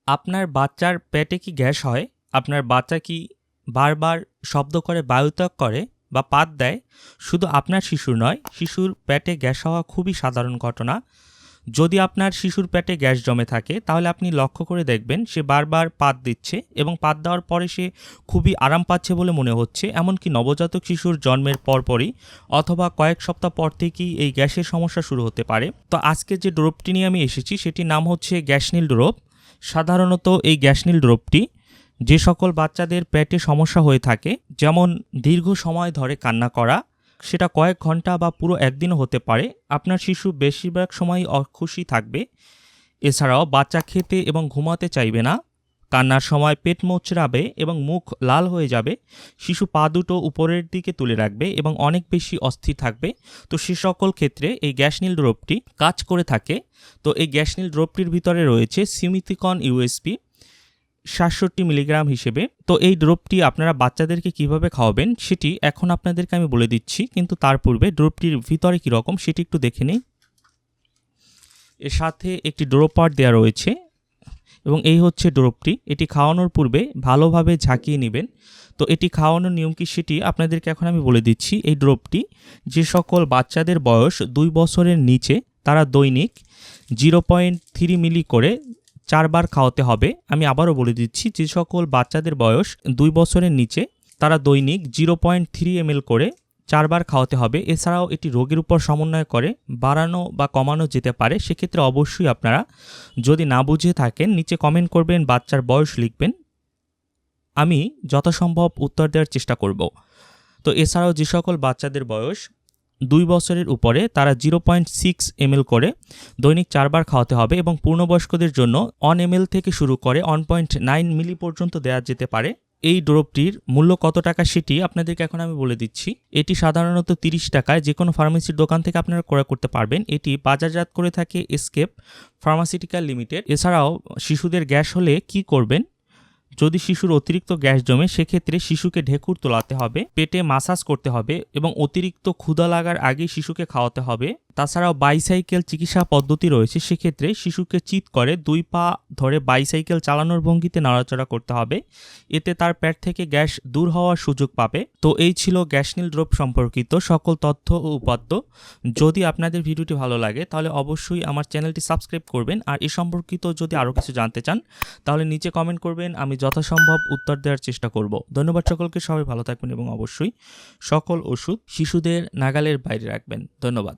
আপনার বাচ্চার পেটে কি গ্যাস হয়? আপনার বাচ্চা কি বারবার শব্দ করে বায়ুত্যাগ করে বা পাত দেয়? শুধু আপনার শিশুর নয়, শিশুর পেটে গ্যাস হওয়া খুবই সাধারণ ঘটনা। যদি আপনার শিশুর পেটে গ্যাস জমে থাকে তাহলে আপনি লক্ষ্য করে দেখবেন সে বারবার পাত দিচ্ছে এবং পাত দেওয়ার পরে সে খুবই আরাম পাচ্ছে বলে মনে হচ্ছে। এমনকি নবজাতক শিশুর জন্মের পরপরই অথবা কয়েক সপ্তাহ পর থেকেই এই গ্যাসের সমস্যা শুরু হতে পারে। তো আজকে যে ড্রপটি নিয়ে আমি এসেছি সেটির নাম হচ্ছে গ্যাসনিল ড্রপ। সাধারণত এই গ্যাসনিল ড্রপটি যে সকল বাচ্চাদের পেটে সমস্যা হয়ে থাকে, যেমন দীর্ঘ সময় ধরে কান্না করা, সেটা কয়েক ঘন্টা বা পুরো একদিনও হতে পারে, আপনার শিশু বেশিরভাগ সময়ই অখুশি থাকবে, এছাড়াও বাচ্চা খেতে এবং ঘুমাতে চাইবে না, কান্নার সময় পেট মোচড়াবে এবং মুখ লাল হয়ে যাবে, শিশু পা দুটো উপরের দিকে তুলে রাখবে এবং অনেক বেশি অস্থির থাকবে। তো সে সকল ক্ষেত্রে এই গ্যাসনিল ড্রপটি কাজ করে থাকে। তো এই গ্যাসনিল ড্রপটির ভিতরে রয়েছে সিমিথিকন ইউএসপি ৬৭ মিলিগ্রাম হিসেবে। তো এই ড্রপটি আপনারা বাচ্চাদেরকে কিভাবে খাওয়াবেন সেটি এখন আপনাদেরকে আমি বলে দিচ্ছি, কিন্তু তার পূর্বে ড্রপটির ভিতরে কীরকম সেটি একটু দেখে নিই। এর সাথে একটি ড্রপার দেওয়া রয়েছে এবং এই হচ্ছে ড্রপটি। এটি খাওয়ানোর পূর্বে ভালোভাবে ঝাঁকিয়ে নেবেন। তো এটি খাওয়ানোর নিয়ম কি সেটি আপনাদেরকে এখন আমি বলে দিচ্ছি। এই ড্রপটি যে সকল বাচ্চাদের বয়স 2 বছরের নিচে তারা দৈনিক 0.3 মিলি করে 4 বার খাওয়াতে হবে। আমি আবারও বলে দিচ্ছি, যে সকল বাচ্চাদের বয়স 2 বছরের নিচে তারা দৈনিক 0.3 ml করে 4 বার খাওয়াতে হবে। এছাড়াও এটি রোগের উপর সমন্বয় করে বাড়ানো বা কমানো যেতে পারে। সেক্ষেত্রে অবশ্যই আপনারা যদি না বুঝে থাকেন নিচে কমেন্ট করবেন, বাচ্চার বয়স লিখবেন, আমি যথাসম্ভব উত্তর দেওয়ার চেষ্টা করব। তো এছাড়াও যে সকল বাচ্চাদের বয়স 2 বছরের উপরে তারা 0.6 ml করে দৈনিক 4 বার খাওয়াতে হবে এবং পূর্ণবয়স্কদের জন্য 1 ml থেকে শুরু করে 1.9 মিলি পর্যন্ত দেওয়া যেতে পারে। এই ড্রপটির মূল্য কত টাকা সেটি আপনাদেরকে এখন আমি বলে দিচ্ছি। এটি সাধারণত 30 টাকায় যে কোনো ফার্মেসির দোকান থেকে আপনারা ক্রয় করতে পারবেন। এটি বাজারজাত করে থাকে এসকেপ ফার্মাসিউটিক্যাল লিমিটেড। এছাড়াও শিশুদের গ্যাস হলে কি করবেন? যদি শিশুর অতিরিক্ত গ্যাস জমে সেক্ষেত্রে শিশুকে ঢেকুর তোলাতে হবে, পেটে মাসাজ করতে হবে এবং অতিরিক্ত ক্ষুধা লাগার আগেই শিশুকে খাওয়াতে হবে। তাছাড়াও বাইসাইকেল চিকিৎসা পদ্ধতি রয়েছে, সেক্ষেত্রে শিশুকে চিৎ করে 2 পা ধরে বাইসাইকেল চালানোর ভঙ্গিতে নাড়াচাড়া করতে হবে। এতে তার পেট থেকে গ্যাস দূর হওয়ার সুযোগ পাবে। তো এই ছিল গ্যাসনিল ড্রপ সম্পর্কিত সকল তথ্য ও উপাত্ত। যদি আপনাদের ভিডিওটি ভালো লাগে তাহলে অবশ্যই আমার চ্যানেলটি সাবস্ক্রাইব করবেন। আর এ সম্পর্কিত যদি আরও কিছু জানতে চান তাহলে নিচে কমেন্ট করবেন, আমি যথাসম্ভব উত্তর দেওয়ার চেষ্টা করব। ধন্যবাদ সকলকে, সবাই ভালো থাকবেন এবং অবশ্যই সকল ওষুধ শিশুদের নাগালের বাইরে রাখবেন। ধন্যবাদ।